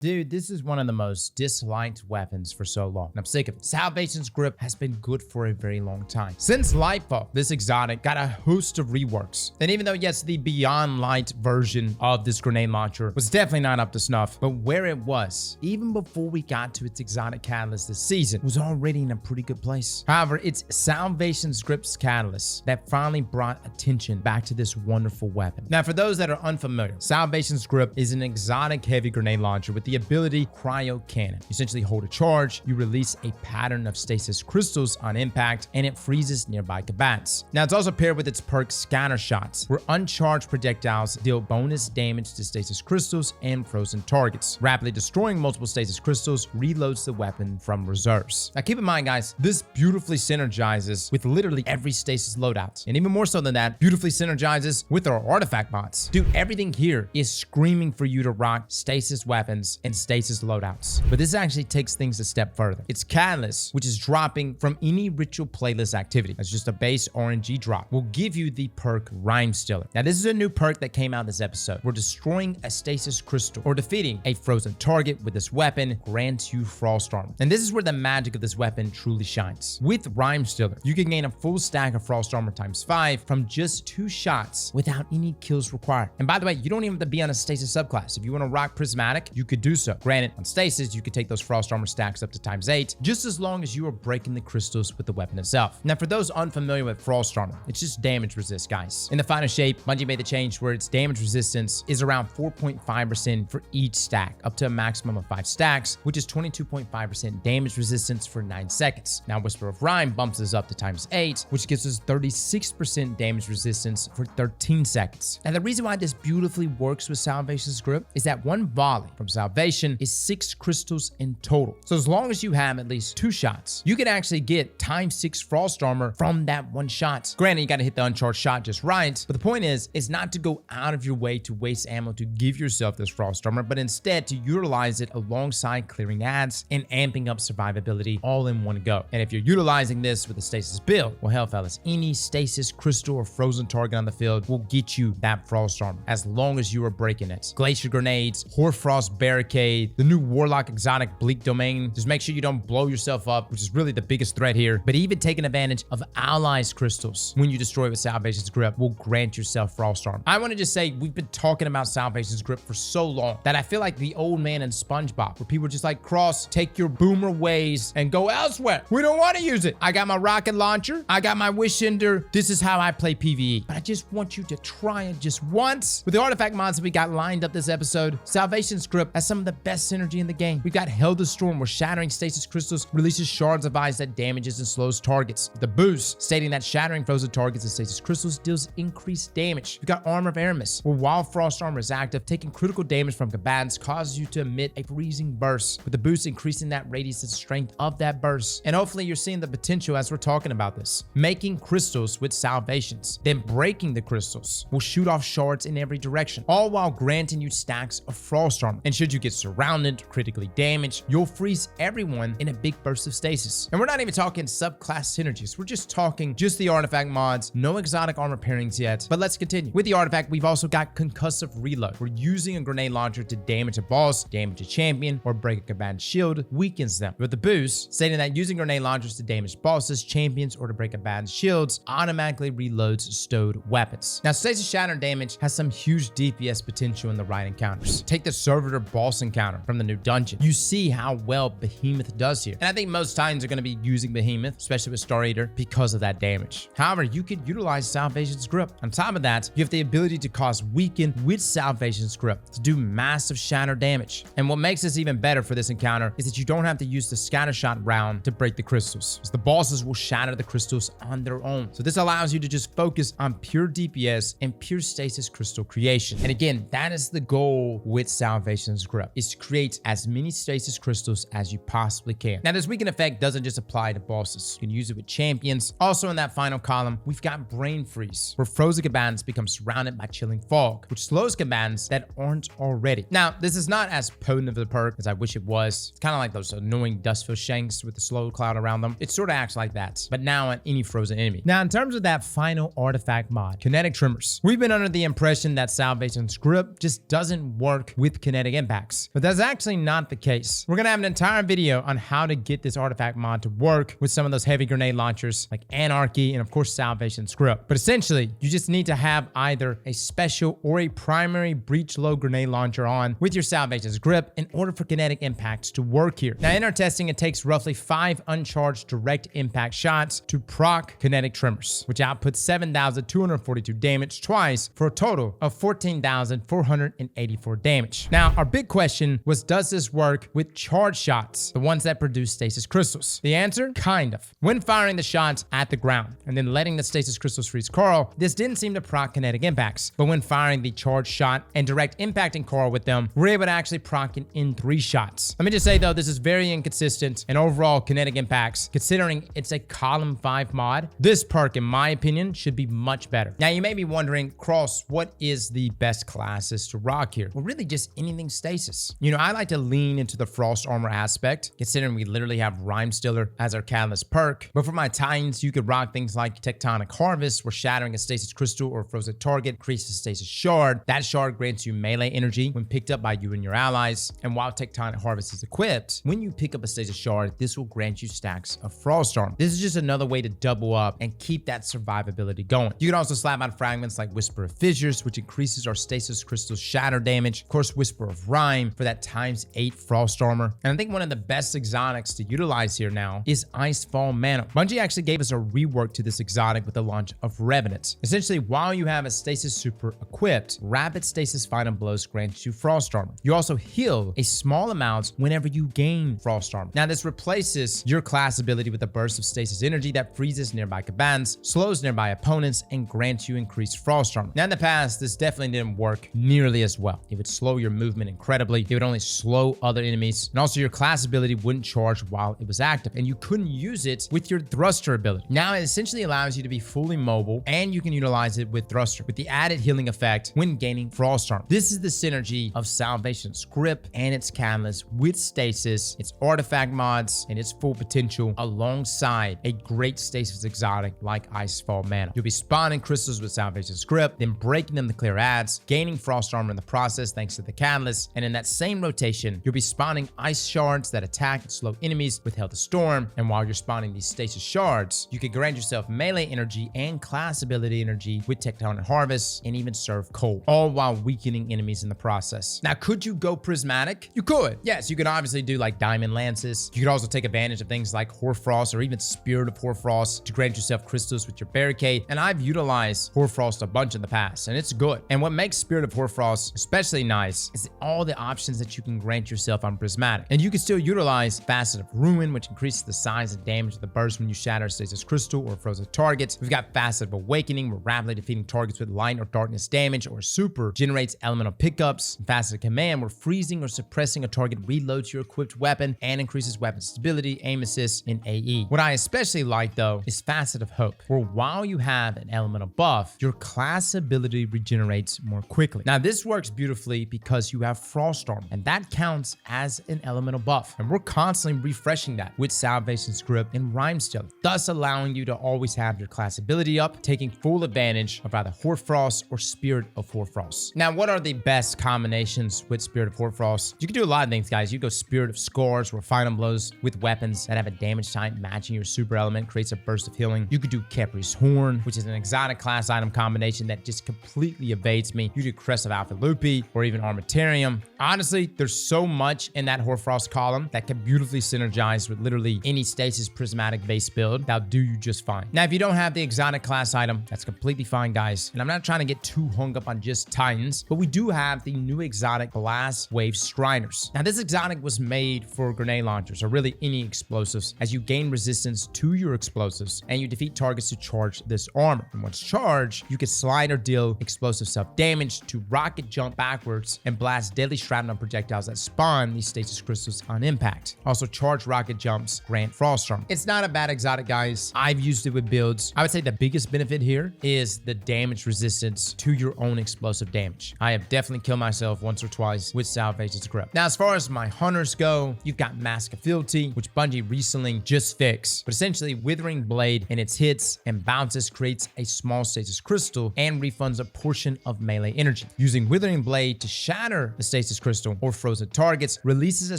Dude, this is one of the most disliked weapons for so long, and I'm sick of it. Salvation's Grip has been good for a very long time. Since Lightfall, this exotic got a host of reworks. And even though, yes, the Beyond Light version of this grenade launcher was definitely not up to snuff, but where it was, even before we got to its exotic catalyst this season, was already in a pretty good place. However, it's Salvation's Grip's catalyst that finally brought attention back to this wonderful weapon. Now, for those that are unfamiliar, Salvation's Grip is an exotic heavy grenade launcher with the ability Cryo Cannon. You essentially hold a charge, you release a pattern of stasis crystals on impact, and it freezes nearby combatants. Now, it's also paired with its perk Scatter Shots, where uncharged projectiles deal bonus damage to stasis crystals and frozen targets. Rapidly destroying multiple stasis crystals reloads the weapon from reserves. Now, keep in mind, guys, this beautifully synergizes with literally every stasis loadout, and even more so than that, beautifully synergizes with our artifact mods. Dude, everything here is screaming for you to rock stasis weapons and stasis loadouts. But this actually takes things a step further. Its catalyst, which is dropping from any ritual playlist activity, that's just a base RNG drop, will give you the perk Rimestealer. Now, this is a new perk that came out this episode, where destroying a stasis crystal or defeating a frozen target with this weapon grants you frost armor. And this is where the magic of this weapon truly shines. With Rimestealer, you can gain a full stack of frost armor times 5 from just 2 shots without any kills required. And by the way, you don't even have to be on a stasis subclass. If you want to rock prismatic, you could do so. Granted, on stasis, you could take those frost armor stacks up to times 8, just as long as you are breaking the crystals with the weapon itself. Now, for those unfamiliar with frost armor, it's just damage resist, guys. In the final shape, Bungie made the change where its damage resistance is around 4.5% for each stack, up to a maximum of 5 stacks, which is 22.5% damage resistance for 9 seconds. Now, Whisper of Rime bumps this up to times 8, which gives us 36% damage resistance for 13 seconds. And the reason why this beautifully works with Salvation's Grip is that one volley from Salvation is 6 crystals in total. So as long as you have at least 2 shots, you can actually get times 6 frost armor from that one shot. Granted, you got to hit the uncharged shot just right, but the point is not to go out of your way to waste ammo to give yourself this frost armor, but instead to utilize it alongside clearing ads and amping up survivability all in one go. And if you're utilizing this with a stasis build, well, hell, fellas, any stasis crystal or frozen target on the field will get you that frost armor as long as you are breaking it. Glacier grenades, Hoarfrost barricade, the new Warlock exotic Bleak Domain. Just make sure you don't blow yourself up, which is really the biggest threat here. But even taking advantage of allies crystals when you destroy with Salvation's Grip will grant yourself frost armor. I want to just say we've been talking about Salvation's Grip for so long that I feel like the old man in SpongeBob, where people are just like, Cross, take your boomer ways and go elsewhere. We don't want to use it. I got my rocket launcher. I got my wish ender. This is how I play PvE. But I just want you to try it just once. With the artifact mods that we got lined up this episode, Salvation's Grip has some of the best synergy in the game. We've got Hell the Storm, where shattering stasis crystals releases shards of ice that damages and slows targets. The boost, stating that shattering frozen targets and stasis crystals deals increased damage. We've got Armor of Aramis, where while frost armor is active, taking critical damage from combatants causes you to emit a freezing burst, with the boost increasing that radius and strength of that burst. And hopefully you're seeing the potential as we're talking about this. Making crystals with salvations, then breaking the crystals will shoot off shards in every direction, all while granting you stacks of frost armor. And should you get surrounded, critically damaged, you'll freeze everyone in a big burst of stasis. And we're not even talking subclass synergies. We're just talking just the artifact mods, no exotic armor pairings yet. But let's continue. With the artifact, we've also got concussive reload. We're using a grenade launcher to damage a boss, damage a champion, or break a combatant's shield weakens them. With the boost, stating that using grenade launchers to damage bosses, champions, or to break combatant's shields automatically reloads stowed weapons. Now, stasis shatter damage has some huge DPS potential in the right encounters. Take the servitor boss encounter from the new dungeon. You see how well Behemoth does here. And I think most Titans are going to be using Behemoth, especially with Star Eater, because of that damage. However, you could utilize Salvation's Grip. On top of that, you have the ability to cause weaken with Salvation's Grip to do massive shatter damage. And what makes this even better for this encounter is that you don't have to use the scatter shot round to break the crystals, because the bosses will shatter the crystals on their own. So this allows you to just focus on pure DPS and pure stasis crystal creation. And again, that is the goal with Salvation's Grip, is to create as many stasis crystals as you possibly can. Now, this weaken effect doesn't just apply to bosses. You can use it with champions. Also in that final column, we've got Brain Freeze, where frozen combatants become surrounded by chilling fog, which slows combatants that aren't already. Now, this is not as potent of a perk as I wish it was. It's kind of like those annoying Dustfield Shanks with the slow cloud around them. It sort of acts like that, but now on any frozen enemy. Now, in terms of that final artifact mod, Kinetic Trimmers, we've been under the impression that Salvation's Grip just doesn't work with kinetic impact. artifacts. But that's actually not the case. We're gonna have an entire video on how to get this artifact mod to work with some of those heavy grenade launchers like Anarchy and of course Salvation Script. But essentially, you just need to have either a special or a primary breach load grenade launcher on with your Salvation's Grip in order for kinetic impacts to work here. Now in our testing, it takes roughly 5 uncharged direct impact shots to proc kinetic tremors, which outputs 7,242 damage twice for a total of 14,484 damage. Now our big question was, does this work with charge shots, the ones that produce stasis crystals? The answer, kind of. When firing the shots at the ground and then letting the stasis crystals freeze Coral, this didn't seem to proc kinetic impacts. But when firing the charge shot and direct impacting Coral with them, we're able to actually proc it in 3 shots. Let me just say though, this is very inconsistent and overall kinetic impacts, considering it's a column 5 mod, this perk in my opinion should be much better. Now you may be wondering, Cross, what is the best classes to rock here? Well, really just anything stasis. You know, I like to lean into the frost armor aspect, considering we literally have Rimestealer as our catalyst perk. But for my Titans, you could rock things like Tectonic Harvest, where shattering a stasis crystal or frozen target creates a stasis shard. That shard grants you melee energy when picked up by you and your allies. And while Tectonic Harvest is equipped, when you pick up a stasis shard, this will grant you stacks of frost armor. This is just another way to double up and keep that survivability going. You can also slap on fragments like Whisper of Fissures, which increases our stasis crystal shatter damage. Of course, Whisper of Rime for that ×8 frost armor. And I think one of the best exotics to utilize here now is Icefall Mantle. Bungie actually gave us a rework to this exotic with the launch of Revenant. Essentially, while you have a stasis super equipped, rapid stasis final blows grants you frost armor. You also heal a small amount whenever you gain frost armor. Now this replaces your class ability with a burst of stasis energy that freezes nearby cabans, slows nearby opponents, and grants you increased frost armor. Now in the past, this definitely didn't work nearly as well. It would slow your movement incredibly. It would only slow other enemies, and also your class ability wouldn't charge while it was active, and you couldn't use it with your thruster ability. Now it essentially allows you to be fully mobile, and you can utilize it with thruster with the added healing effect when gaining frost armor. This is the synergy of Salvation's Grip and its catalyst with stasis, its artifact mods, and its full potential alongside a great stasis exotic like Icefall Mantle. You'll be spawning crystals with Salvation's Grip, then breaking them to clear ads, gaining frost armor in the process thanks to the catalyst, and in that same rotation, you'll be spawning ice shards that attack and slow enemies with Hail to Storm, and while you're spawning these stasis shards, you can grant yourself melee energy and class ability energy with Tectonic Harvest, and even serve cold, all while weakening enemies in the process. Now, could you go prismatic? You could. Yes, you could obviously do like Diamond Lances. You could also take advantage of things like Hoarfrost or even Spirit of Hoarfrost to grant yourself crystals with your barricade, and I've utilized Hoarfrost a bunch in the past, and it's good. And what makes Spirit of Hoarfrost especially nice is all the options that you can grant yourself on prismatic. And you can still utilize Facet of Ruin, which increases the size and damage of the burst when you shatter a stasis crystal or frozen targets. We've got Facet of Awakening, where rapidly defeating targets with light or darkness damage or super generates elemental pickups. Facet of Command, where freezing or suppressing a target reloads your equipped weapon and increases weapon stability, aim assist, and AE. What I especially like though is Facet of Hope, where while you have an elemental buff, your class ability regenerates more quickly. Now this works beautifully because you have frost armor, and that counts as an elemental buff, and we're constantly refreshing that with Salvation's Grip and Rimestealer, thus allowing you to always have your class ability up, taking full advantage of either Hoarfrost or Spirit of Hoarfrost. Now what are the best combinations with Spirit of Hoarfrost? You can do a lot of things, guys. You go Spirit of Scars, where final blows with weapons that have a damage type matching your super element creates a burst of healing. You could do Kepri's Horn, which is an exotic class item combination that just completely evades me. You do Crest of Alpha Lupi or even Armatarium. Honestly, there's so much in that Hoarfrost column that can beautifully synergize with literally any stasis prismatic base build. That'll do you just fine. Now, if you don't have the exotic class item, that's completely fine, guys. And I'm not trying to get too hung up on just Titans, but we do have the new exotic Blastwave Striders. Now, this exotic was made for grenade launchers or really any explosives, as you gain resistance to your explosives and you defeat targets to charge this armor. And once charged, you can slide or deal explosive self-damage to rocket jump backwards and blast deadly shrapnel projectiles that spawn these stasis crystals on impact. Also, charged rocket jumps grant frost armor. It's not a bad exotic, guys. I've used it with builds. I would say the biggest benefit here is the damage resistance to your own explosive damage. I have definitely killed myself once or twice with Salvation's Grip. Now, as far as my hunters go, you've got Mask of Fealty, which Bungie recently just fixed. But essentially, Withering Blade and its hits and bounces creates a small stasis crystal and refunds a portion of melee energy. Using Withering Blade to shatter the stasis crystal or frozen targets, releases a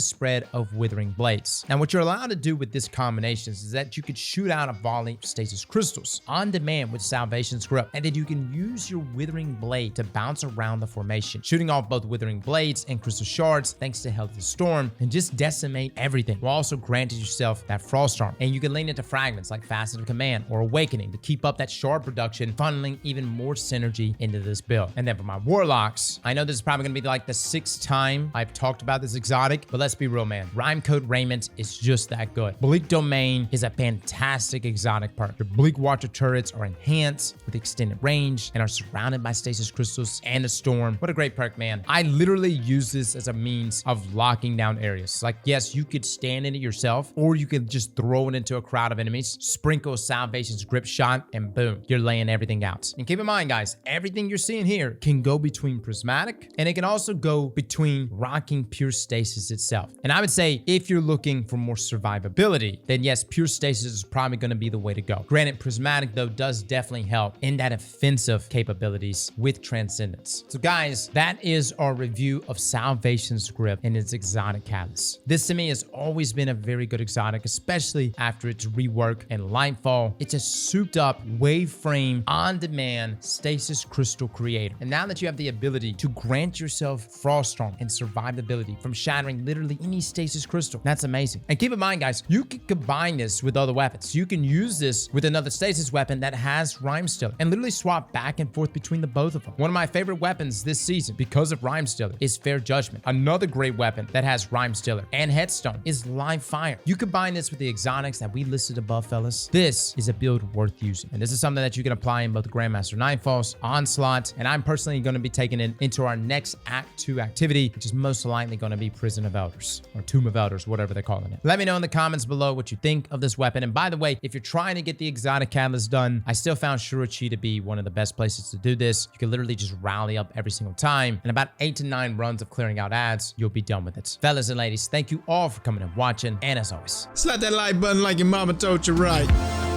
spread of withering blades. Now, what you're allowed to do with this combination is that you could shoot out a volley of stasis crystals on demand with Salvation's Grip, and then you can use your withering blade to bounce around the formation, shooting off both withering blades and crystal shards thanks to Health of the Storm, and just decimate everything, while also granting yourself that frost arm. And you can lean into fragments like Facet of Command or Awakening to keep up that shard production, funneling even more synergy into this build. And then for my warlocks, I know this is probably going to be like the 6th time I've talked about this exotic, but let's be real, man. Rime-Coat Raiment is just that good. Bleak Domain is a fantastic exotic perk. Your Bleak Watcher turrets are enhanced with extended range and are surrounded by stasis crystals and a storm. What a great perk, man. I literally use this as a means of locking down areas. Like, yes, you could stand in it yourself, or you could just throw it into a crowd of enemies, sprinkle Salvation's Grip shot, and boom, you're laying everything out. And keep in mind, guys, everything you're seeing here can go between Prismatic, and it can also go between rocking Pure Stasis itself. And I would say if you're looking for more survivability, then yes, Pure Stasis is probably going to be the way to go. Granted, Prismatic, though, does definitely help in that offensive capabilities with Transcendence. So guys, that is our review of Salvation's Grip and its exotic catalyst. This to me has always been a very good exotic, especially after its rework and Lightfall. It's a souped up wave frame on-demand stasis crystal creator. And now that you have the ability to grant yourself frost arm and survivability from shattering literally any stasis crystal, that's amazing. And keep in mind, guys, you can combine this with other weapons. You can use this with another stasis weapon that has Rimestealer and literally swap back and forth between the both of them. One of my favorite weapons this season because of Rimestealer is Fair Judgment. Another great weapon that has Rimestealer and Headstone is Live Fire. You combine this with the exotics that we listed above, fellas. This is a build worth using. And this is something that you can apply in both Grandmaster Nightfalls, Onslaught, and I'm personally going to be taking it into our next Act 2 activity, which is most likely going to be Prison of Elders or Tomb of Elders, whatever they're calling it. Let me know in the comments below what you think of this weapon. And by the way, if you're trying to get the exotic catalyst done, I still found Shurichi to be one of the best places to do this. You can literally just rally up every single time. In about 8 to 9 runs of clearing out ads, you'll be done with it. Fellas and ladies, thank you all for coming and watching. And as always, slap that like button like your mama told you right.